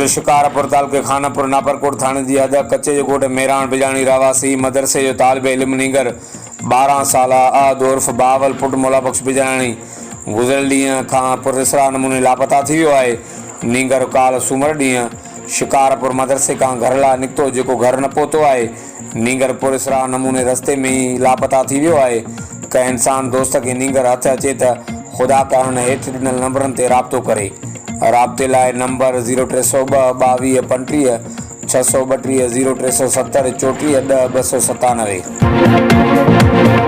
शिकारपुर तालुके खानापुर नापरकोट थाने की हद कच्चे जो कोट मेहरान बिजाणी रवासी मदरसे जो तालिब इल्म नींगर 12 साल अद उर्फ बावल पुट मोला बख्श बिजाणी गुज़िरियल ॾींहं खां पुरसरा नमूने लापता थी वियो आहे। नींगर काल सूमर ॾींहुं शिकारपुर मदरसे खां घर लाइ निकितो जेको घर न पहुतो आहे। नींगर पुरसरा नमूने रस्ते में ही लापता थी वियो आहे। कंहिं इंसान दोस्त खे नींगर हथ अचे त ख़ुदा करण हेठि ॾिनल नंबरनि ते राब्तो करे। राब्ते लाइ नंबर 0302 22 35 632 0370 34 10 297।